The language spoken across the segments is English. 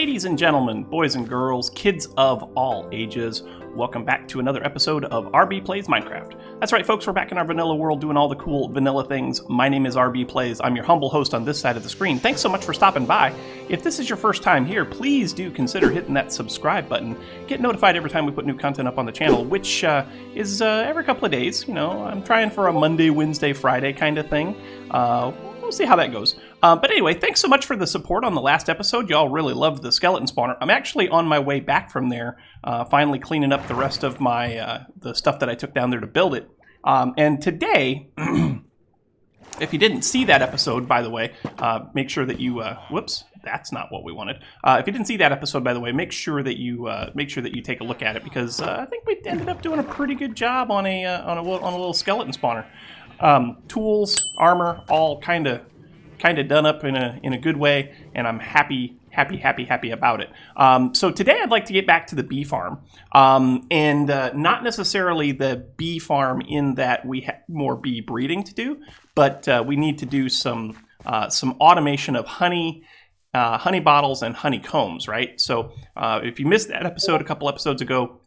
Ladies and gentlemen, boys and girls, kids of all ages, welcome back to another episode of rbPlays Minecraft. That's right, folks, we're back in our vanilla world doing all the cool vanilla things. My name is rbPlays. I'm your humble host on this side of the screen. Thanks so much for stopping by. If this is your first time here, please do consider hitting that subscribe button. Get notified every time we put new content up on the channel, which is every couple of days. You know, I'm trying for a Monday, Wednesday, Friday kind of thing. We'll see how that goes. But anyway, thanks so much for the support on the last episode. Y'all really loved the skeleton spawner. I'm actually on my way back from there, finally cleaning up the rest of my the stuff that I took down there to build it. And today, if you didn't see that episode, by the way, make sure that you whoops, that's not what we wanted. If you didn't see that episode, by the way, make sure that you take a look at it, because I think we ended up doing a pretty good job on a little skeleton spawner. Tools, armor, all kind of done up in a good way, and I'm happy about it. So today I'd like to get back to the bee farm, and not necessarily the bee farm in that we have more bee breeding to do, but we need to do some automation of honey bottles and honeycombs, right? So if you missed that episode a couple episodes ago,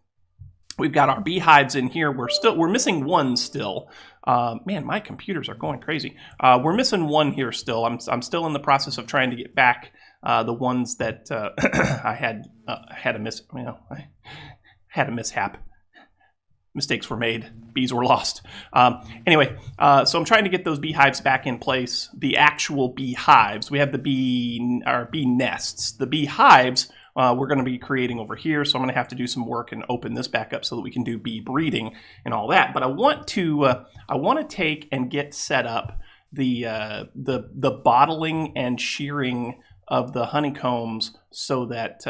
we've got our beehives in here. We're missing one still. Man, my computers are going crazy. We're missing one here still. I'm still in the process of trying to get back the ones that I had a mishap. Mistakes were made. Bees were lost. Anyway, so I'm trying to get those beehives back in place. The actual beehives. We have the bee nests. The beehives we're going to be creating over here, so I'm going to have to do some work and open this back up so that we can do bee breeding and all that. But I want to take and get set up the bottling and shearing of the honeycombs so that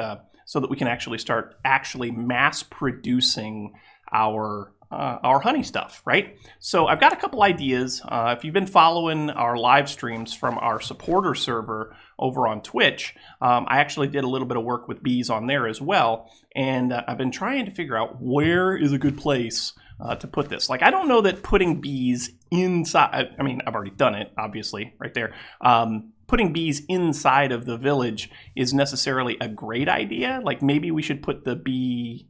we can actually start mass producing our honey stuff, right? So I've got a couple ideas. If you've been following our live streams from our supporter server over on Twitch, I actually did a little bit of work with bees on there as well, and I've been trying to figure out where is a good place to put this. Like, I don't know that putting bees inside, I mean, I've already done it, obviously, right there. Putting bees inside of the village is necessarily a great idea. Like, maybe we should put the bee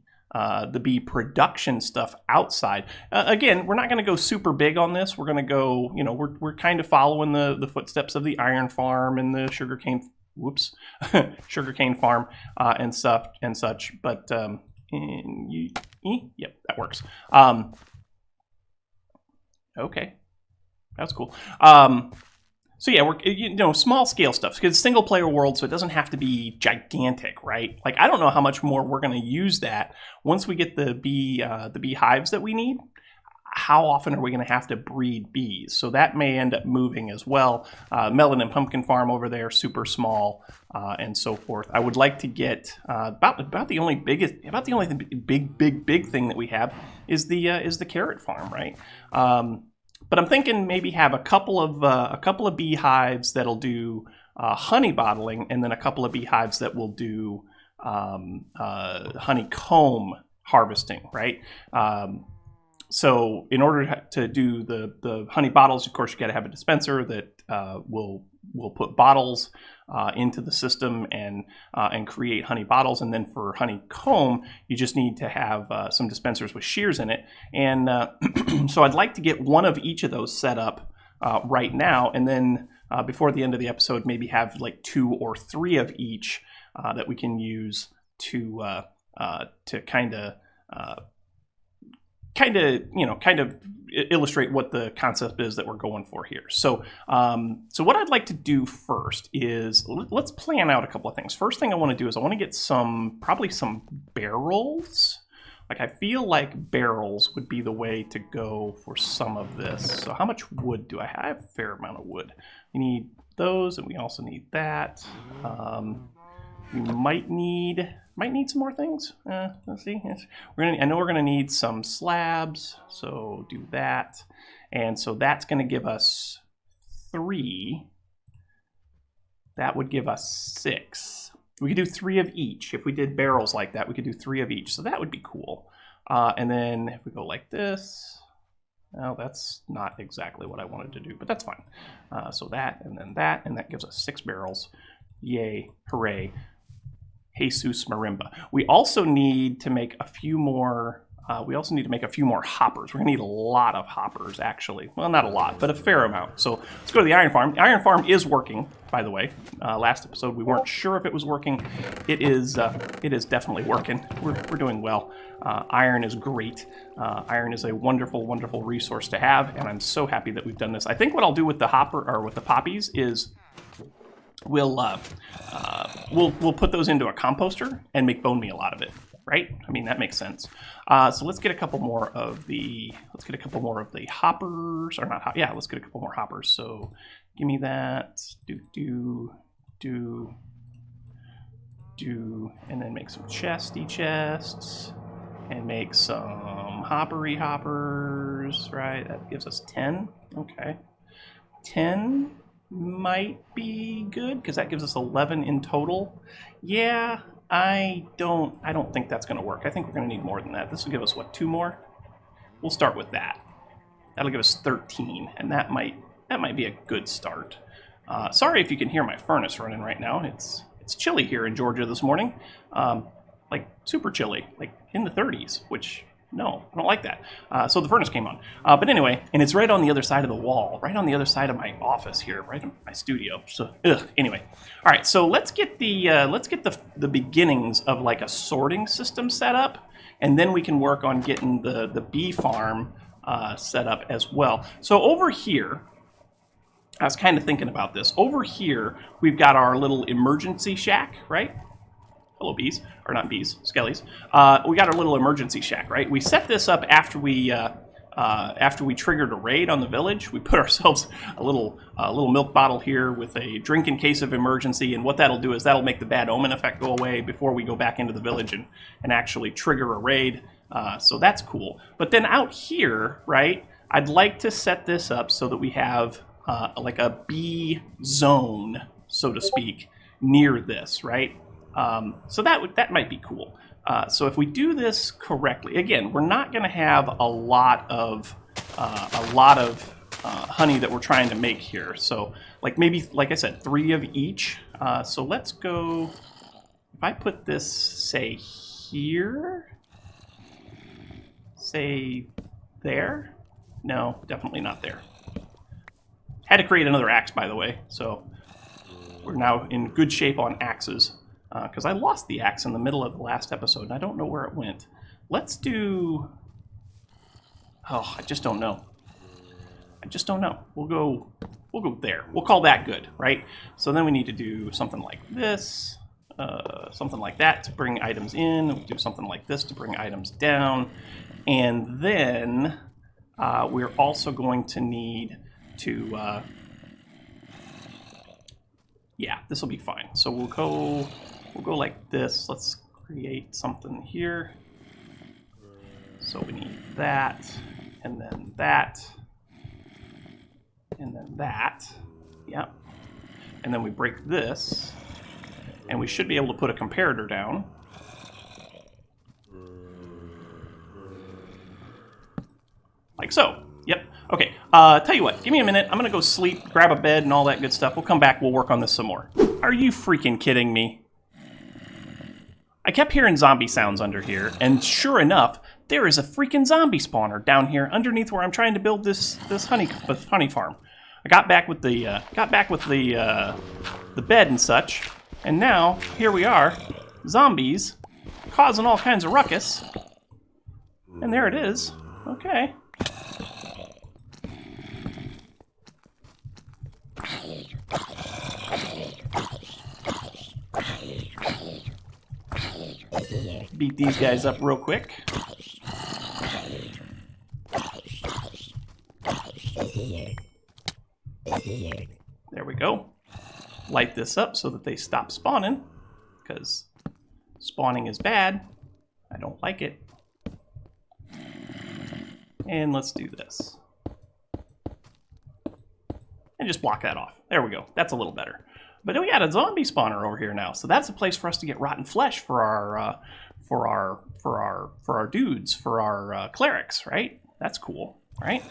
production stuff outside. Again, we're not going to go super big on this. We're going to go, you know, we're kind of following the footsteps of the iron farm and the sugarcane farm and stuff and such. But yep, that works. Okay, that's cool. So yeah, we're small scale stuff, because single player world, so it doesn't have to be gigantic, right? Like, I don't know how much more we're going to use that once we get the beehives that we need. How often are we going to have to breed bees? So that may end up moving as well. Melon and pumpkin farm over there, super small, and so forth. I would like to get about the only big thing that we have is the carrot farm, right? But I'm thinking maybe have a couple of beehives that'll do honey bottling, and then a couple of beehives that will do honeycomb harvesting, right? So in order to do the honey bottles, of course, you got to have a dispenser that will put bottles into the system and create honey bottles. And then for honeycomb, you just need to have some dispensers with shears in it. And so I'd like to get one of each of those set up right now, and then before the end of the episode, maybe have like 2 or 3 of each that we can use to kind of illustrate what the concept is that we're going for here. So what I'd like to do first is let's plan out a couple of things. First thing I want to do is I want to get probably some barrels. Like, I feel like barrels would be the way to go for some of this. So how much wood do I have? I have a fair amount of wood. We need those, and we also need that. We might need some more things. Let's see. I know we're gonna need some slabs, so do that. And so that's gonna give us 3. That would give us 6. We could do 3 of each. If we did barrels like that, we could do 3 of each. So that would be cool. And then if we go like this, well, that's not exactly what I wanted to do, but that's fine. So that, and then that, and that gives us 6 barrels. Yay, hooray. Jesus Marimba. We also need to make a few more. Hoppers. We're gonna need a lot of hoppers, actually. Well, not a lot, but a fair amount. So let's go to the iron farm. The iron farm is working, by the way. Last episode we weren't sure if it was working. It is definitely working. We're doing well. Iron is great. Iron is a wonderful, wonderful resource to have, and I'm so happy that we've done this. I think what I'll do with the hopper or with the poppies is we'll put those into a composter and make bone meal out of it. Right? I mean, that makes sense. So let's get a couple more of the hoppers, or not? Yeah, let's get a couple more hoppers. So give me that. Do, and then make some chesty chests, and make some hoppery hoppers. Right? That gives us 10. Okay, 10 might be good because that gives us 11 in total. Yeah. I don't think that's going to work. I think we're going to need more than that. This will give us, what, 2 more? We'll start with that. That'll give us 13, and that might be a good start. Sorry if you can hear my furnace running right now. It's chilly here in Georgia this morning. Like, super chilly, like in the 30s, which, no, I don't like that. So the furnace came on. But anyway, and it's right on the other side of the wall, right on the other side of my office here, right in my studio. So, anyway. All right, so let's get the beginnings of like a sorting system set up, and then we can work on getting the bee farm set up as well. So over here, I was kind of thinking about this. Over here, we've got our little emergency shack, right? Hello, bees. Or not bees, skellies. We got our little emergency shack, right? We set this up after we triggered a raid on the village. We put ourselves a little milk bottle here with a drink in case of emergency, and what that'll do is that'll make the bad omen effect go away before we go back into the village and actually trigger a raid. So that's cool. But then out here, right, I'd like to set this up so that we have like a bee zone, so to speak, near this, right? So that might be cool. So if we do this correctly, again, we're not going to have a lot of honey that we're trying to make here. So like maybe, like I said, 3 of each. So let's go. If I put this, say here, say there. No, definitely not there. Had to create another axe, by the way. So we're now in good shape on axes. Because I lost the axe in the middle of the last episode, and I don't know where it went. Let's do... Oh, I just don't know. We'll go there. We'll call that good, right? So then we need to do something like this, something like that to bring items in. We'll do something like this to bring items down. And then we're also going to need to... yeah, this will be fine. So we'll go like this. Let's create something here. So we need that, and then that, and then that. Yeah. And then we break this, and we should be able to put a comparator down. Like so. Yep. Okay. Tell you what, give me a minute. I'm going to go sleep, grab a bed, and all that good stuff. We'll come back. We'll work on this some more. Are you freaking kidding me? I kept hearing zombie sounds under here, and sure enough, there is a freaking zombie spawner down here underneath where I'm trying to build this honey farm. I got back with the bed and such, and now here we are, zombies causing all kinds of ruckus. And there it is. Okay. Beat these guys up real quick. There we go. Light this up so that they stop spawning, because spawning is bad. I don't like it. And let's do this. And just block that off. There we go. That's a little better. But we got a zombie spawner over here now, so that's a place for us to get rotten flesh for our dudes, for our clerics, right? That's cool. All right,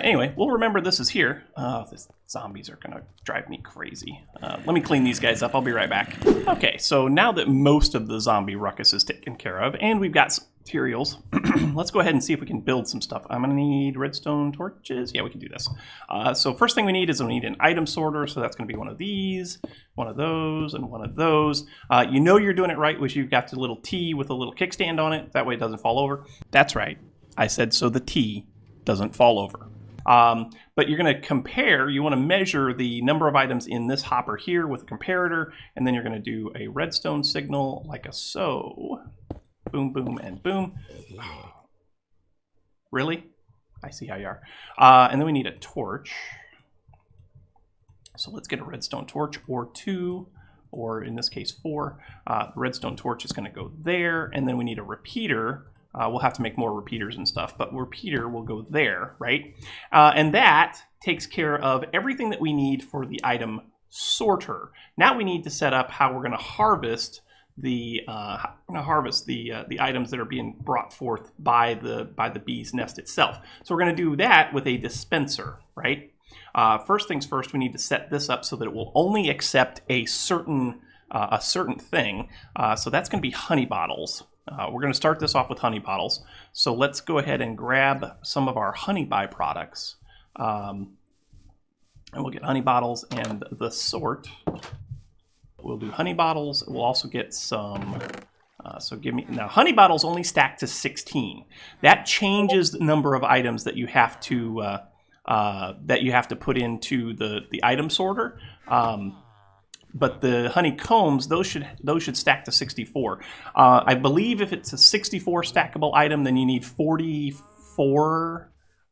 anyway, we'll remember this is here. These zombies are gonna drive me crazy. Let me clean these guys up, I'll be right back. Okay, so now that most of the zombie ruckus is taken care of, and we've got some materials, let's go ahead and see if we can build some stuff. I'm gonna need redstone torches. Yeah, we can do this. So first thing we need is we need an item sorter, so that's gonna be one of these, one of those, and one of those. You know you're doing it right, which you've got the little T with a little kickstand on it, that way it doesn't fall over. That's right, I said so the T doesn't fall over. But you're going to compare, you want to measure the number of items in this hopper here with a comparator, and then you're going to do a redstone signal like a so. Boom, boom, and boom. Really? I see how you are. And then we need a torch. So let's get a redstone torch, or 2, or in this case 4. The redstone torch is going to go there, and then we need a repeater. We'll have to make more repeaters and stuff, but repeater will go there, right? And that takes care of everything that we need for the item sorter. Now we need to set up how we're going to harvest the items that are being brought forth by the bee's nest itself. So we're going to do that with a dispenser, right? First things first, we need to set this up so that it will only accept a certain thing. So that's going to be honey bottles. We're going to start this off with honey bottles. So let's go ahead and grab some of our honey byproducts. And we'll get honey bottles and the sort. We'll do honey bottles. We'll also get some... so give me... Now, honey bottles only stack to 16. That changes the number of items that you have to put into the item sorter. But the honeycombs, those should stack to 64. I believe if it's a 64 stackable item, then you need 44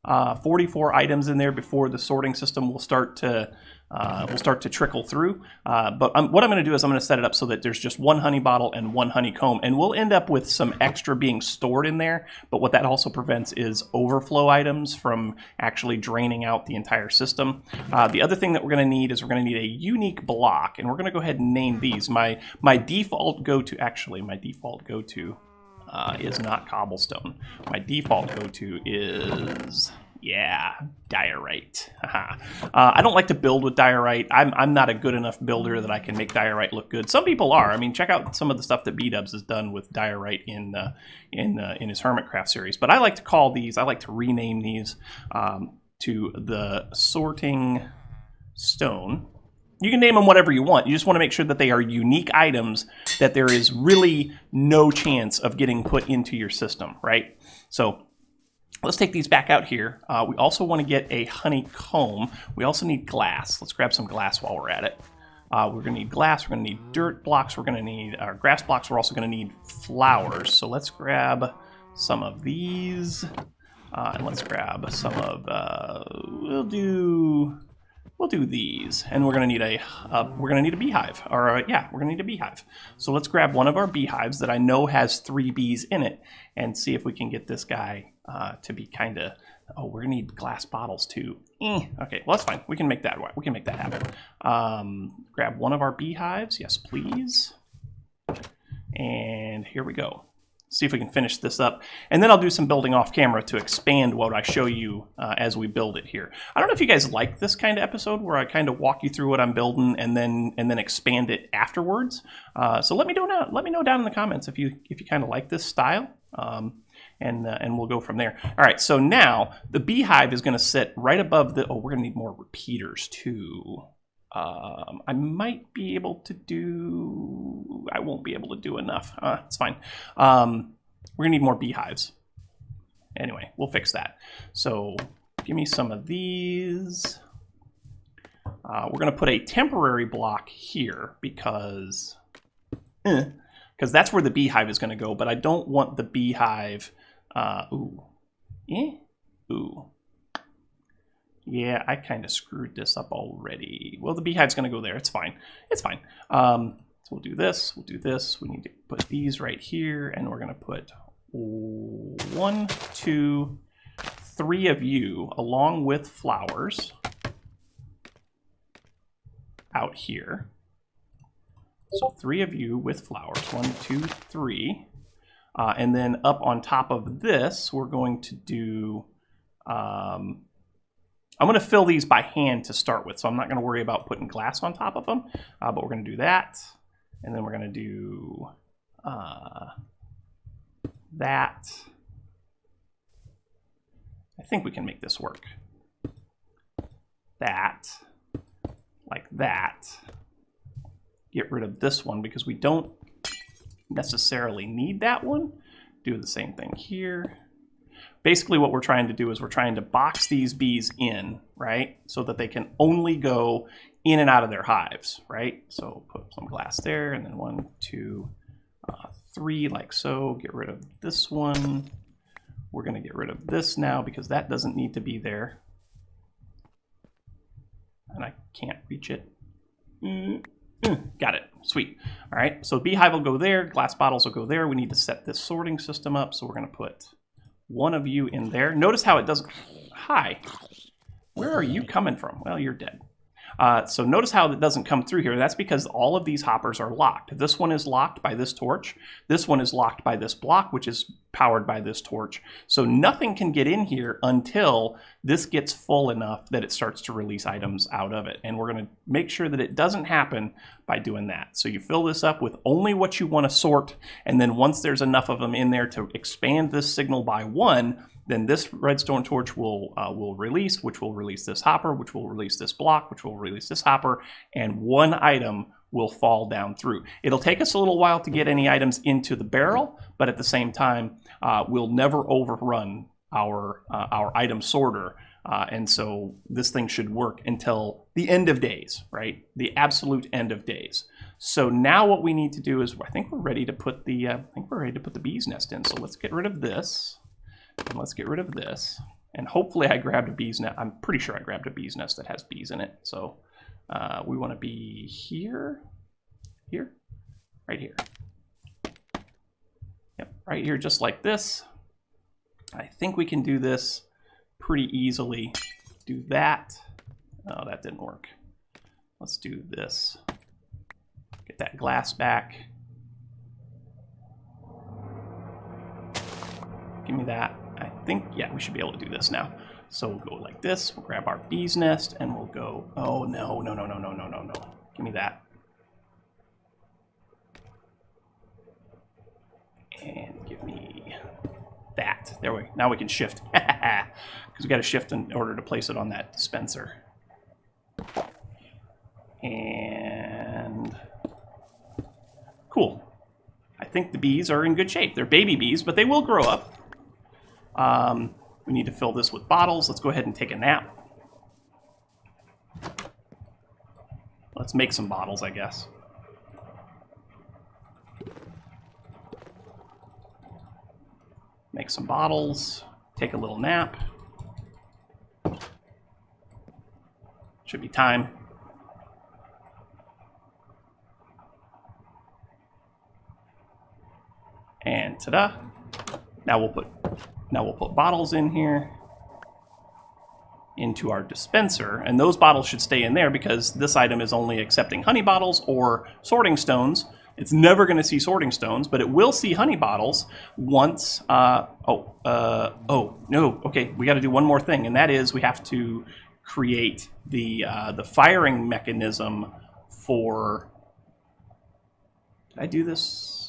items in there before the sorting system will start to trickle through. But what I'm going to do is I'm going to set it up so that there's just one honey bottle and one honeycomb, and we'll end up with some extra being stored in there. But what that also prevents is overflow items from actually draining out the entire system. The other thing that we're going to need is we're going to need a unique block, and we're going to go ahead and name these. My default go-to is not cobblestone. My default go-to is... yeah, diorite. I don't like to build with diorite. I'm not a good enough builder that I can make diorite look good. Some people are. I mean, check out some of the stuff that B-Dubs has done with diorite in his Hermitcraft series. But I like to call these, I like to rename these to the sorting stone. You can name them whatever you want. You just want to make sure that they are unique items that there is really no chance of getting put into your system, right? So let's take these back out here. We also want to get a honeycomb. We also need glass. Let's grab some glass while we're at it. We're going to need glass. We're going to need dirt blocks. We're going to need our grass blocks. We're also going to need flowers. So let's grab some of these. And let's grab some of... we'll do these, and we're going to need a beehive. Or yeah, we're going to need a beehive. So let's grab one of our beehives that I know has 3 bees in it, and see if we can get this guy to be kind of... oh, we're going to need glass bottles too. Okay, well that's fine. We can make that happen. Grab one of our beehives, yes please. And here we go. See if we can finish this up, and then I'll do some building off camera to expand what I show you as we build it here. I don't know if you guys like this kind of episode where I kind of walk you through what I'm building and then expand it afterwards. So let me know down in the comments if you kind of like this style, and we'll go from there. All right, so now the beehive is going to sit right above the... oh, we're going to need more repeaters too. I might be able to do... I won't be able to do enough. It's fine. We're gonna need more beehives. Anyway, we'll fix that. So give me some of these. We're gonna put a temporary block here because that's where the beehive is gonna go, but I don't want the beehive... ooh. Yeah, I kind of screwed this up already. Well, the beehive's going to go there. It's fine. It's fine. So we'll do this. We'll do this. We need to put these right here, and we're going to put 1, 2, 3 of you along with flowers out here. So 3 of you with flowers. 1, 2, 3. And then up on top of this, we're going to do... I'm going to fill these by hand to start with, so I'm not going to worry about putting glass on top of them, but we're going to do that, and then we're going to do that. I think we can make this work. That, like that. Get rid of this one because we don't necessarily need that one. Do the same thing here. Basically what we're trying to do is we're trying to box these bees in, right? So that they can only go in and out of their hives, right? So put some glass there, and then 1, 2, 3, like so. Get rid of this one. We're going to get rid of this now because that doesn't need to be there. And I can't reach it. Got it. Sweet. All right, so beehive will go there. Glass bottles will go there. We need to set this sorting system up, so we're going to put one of you in there. Notice how it doesn't... Hi. Where are you coming from? Well, you're dead. So notice how it doesn't come through here. That's because all of these hoppers are locked. This one is locked by this torch. This one is locked by this block, which is powered by this torch. So nothing can get in here until this gets full enough that it starts to release items out of it. And we're going to make sure that it doesn't happen by doing that. So you fill this up with only what you want to sort, and then once there's enough of them in there to expand this signal by 1, then this redstone torch will release, which will release this hopper, which will release this block, which will release this hopper, and 1 item will fall down through. It'll take us a little while to get any items into the barrel, but at the same time, we'll never overrun our item sorter, and so this thing should work until the end of days, right? The absolute end of days. So now what we need to do is, I think we're ready to put the bee's nest in. So let's get rid of this. And let's get rid of this. And hopefully I grabbed a bee's nest. I'm pretty sure I grabbed a bee's nest that has bees in it. So we want to be here, right here. Yep, right here, just like this. I think we can do this pretty easily. Do that. Oh, that didn't work. Let's do this. Get that glass back. Give me that. I think, yeah, we should be able to do this now. So we'll go like this, we'll grab our bee's nest, and we'll go, oh, no. Give me that. And give me that. There we go. Now we can shift. Because we got to shift in order to place it on that dispenser. And cool. I think the bees are in good shape. They're baby bees, but they will grow up. We need to fill this with bottles. Let's go ahead and take a nap. Let's make some bottles, I guess. Make some bottles. Take a little nap. Should be time. And ta-da! Now we'll put bottles in here into our dispenser, and those bottles should stay in there because this item is only accepting honey bottles or sorting stones. It's never going to see sorting stones, but it will see honey bottles once. Oh no! Okay, we got to do one more thing, and that is we have to create the firing mechanism for. Did I do this?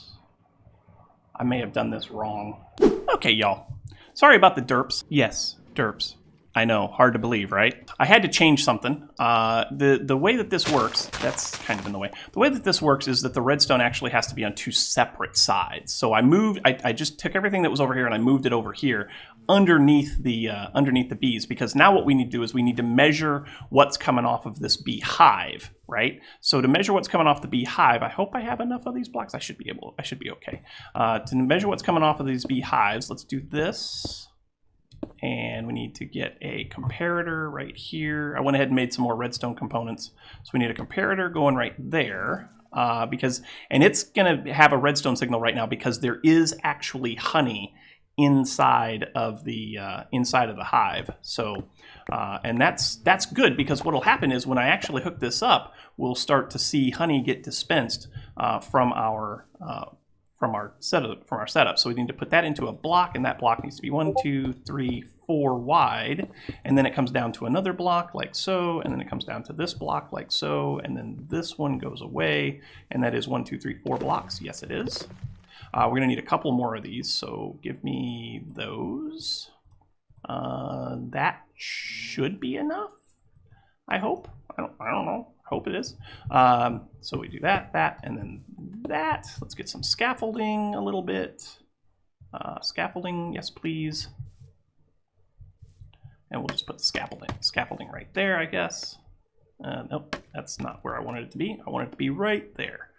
I may have done this wrong. Okay, y'all. Sorry about the derps. Yes, derps. I know, hard to believe, right? I had to change something. The way that this works, that's kind of in the way. The way that this works is that the redstone actually has to be on 2 separate sides. So I just took everything that was over here and I moved it over here underneath the bees, because now what we need to do is we need to measure what's coming off of this beehive, right? So to measure what's coming off the beehive, I hope I have enough of these blocks. I should be okay. To measure what's coming off of these beehives, let's do this. And we need to get a comparator right here. I went ahead and made some more redstone components. So we need a comparator going right there. And it's going to have a redstone signal right now because there is actually honey inside of the hive. So and that's good, because what will happen is when I actually hook this up, we'll start to see honey get dispensed from our setup. So we need to put that into a block, and that block needs to be 1, 2, 3, 4 wide, and then it comes down to another block like so, and then it comes down to this block like so, and then this one goes away, and that is 1, 2, 3, 4 blocks. Yes, it is. We're going to need a couple more of these, so give me those. That should be enough, I hope. I don't know. I hope it is. So we do that, and then that. Let's get some scaffolding a little bit. Scaffolding, yes please. And we'll just put the scaffolding right there, I guess. Nope, that's not where I wanted it to be. I want it to be right there.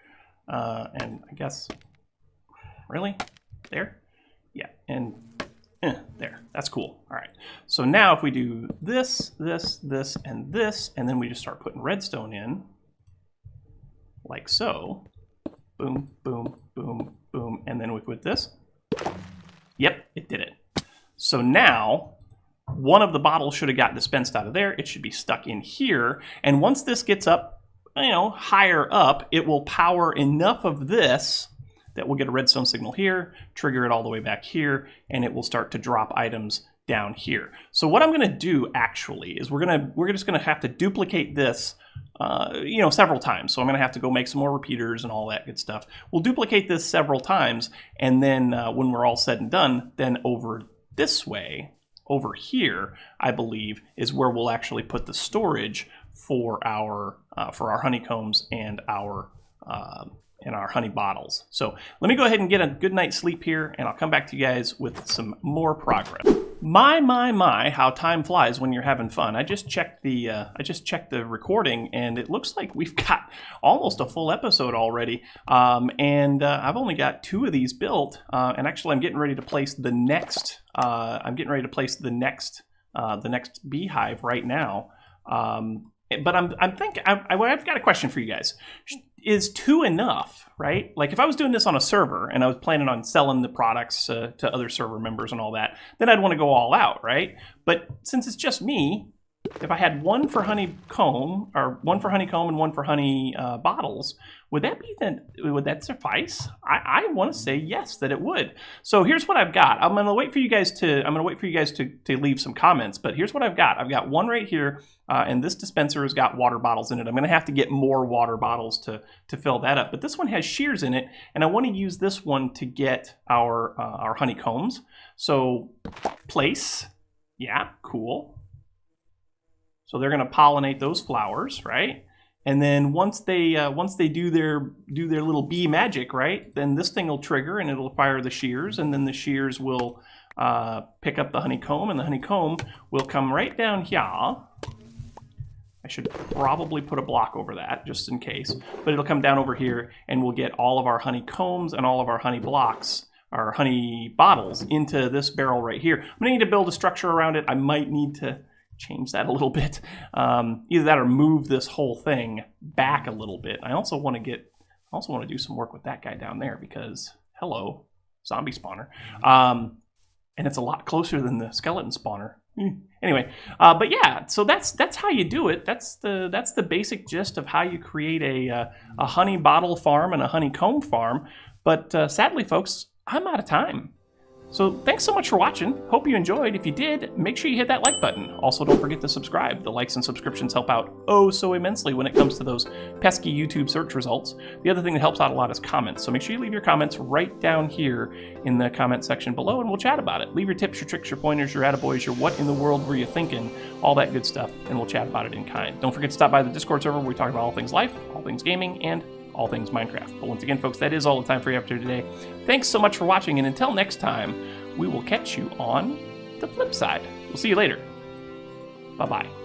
And I guess, really? There? Yeah, and there. That's cool. All right. So now if we do this, this, and this, and then we just start putting redstone in, like so. Boom, boom, boom, boom. And then we put this. Yep, it did it. So now, one of the bottles should have got dispensed out of there. It should be stuck in here. And once this gets up, higher up, it will power enough of this that we'll get a redstone signal here, trigger it all the way back here, and it will start to drop items down here. So what I'm going to do actually is we're just going to have to duplicate this several times. So I'm going to have to go make some more repeaters and all that good stuff. We'll duplicate this several times, and then when we're all said and done, then over this way, over here, I believe, is where we'll actually put the storage for our honeycombs and our honey bottles. So let me go ahead and get a good night's sleep here, and I'll come back to you guys with some more progress. My, how time flies when you're having fun. I just checked the recording, and it looks like we've got almost a full episode already. And I've only got 2 of these built, and actually I'm getting ready to place the next. The next beehive right now. But I've got a question for you guys. Is 2 enough, right? Like if I was doing this on a server and I was planning on selling the products to other server members and all that, then I'd want to go all out, right? But since it's just me, if I had 1 for honeycomb, or 1 for honeycomb and 1 for honey bottles, would that suffice? I want to say yes, that it would. So here's what I've got. I'm gonna wait for you guys to leave some comments, but here's what I've got. I've got 1 right here, and this dispenser has got water bottles in it. I'm gonna have to get more water bottles to fill that up. But this one has shears in it, and I want to use this one to get our honeycombs. So place, yeah, cool. So they're going to pollinate those flowers, right? And then once they do their little bee magic, right? Then this thing will trigger and it'll fire the shears, and then the shears will pick up the honeycomb, and the honeycomb will come right down here. I should probably put a block over that just in case, but it'll come down over here, and we'll get all of our honeycombs and all of our honey blocks, our honey bottles, into this barrel right here. I'm gonna need to build a structure around it. I might need to change that a little bit. Either that or move this whole thing back a little bit. I also want to do some work with that guy down there because, hello, zombie spawner. And it's a lot closer than the skeleton spawner. Anyway, but yeah, so that's how you do it. That's the basic gist of how you create a honey bottle farm and a honeycomb farm. But sadly, folks, I'm out of time. So thanks so much for watching. Hope you enjoyed. If you did, make sure you hit that like button. Also, don't forget to subscribe. The likes and subscriptions help out oh so immensely when it comes to those pesky YouTube search results. The other thing that helps out a lot is comments. So make sure you leave your comments right down here in the comment section below, and we'll chat about it. Leave your tips, your tricks, your pointers, your attaboys, your what in the world were you thinking, all that good stuff, and we'll chat about it in kind. Don't forget to stop by the Discord server where we talk about all things life, all things gaming, and all things Minecraft. But once again, folks, that is all the time for you after today. Thanks so much for watching, and until next time, we will catch you on the flip side. We'll see you later. Bye-bye.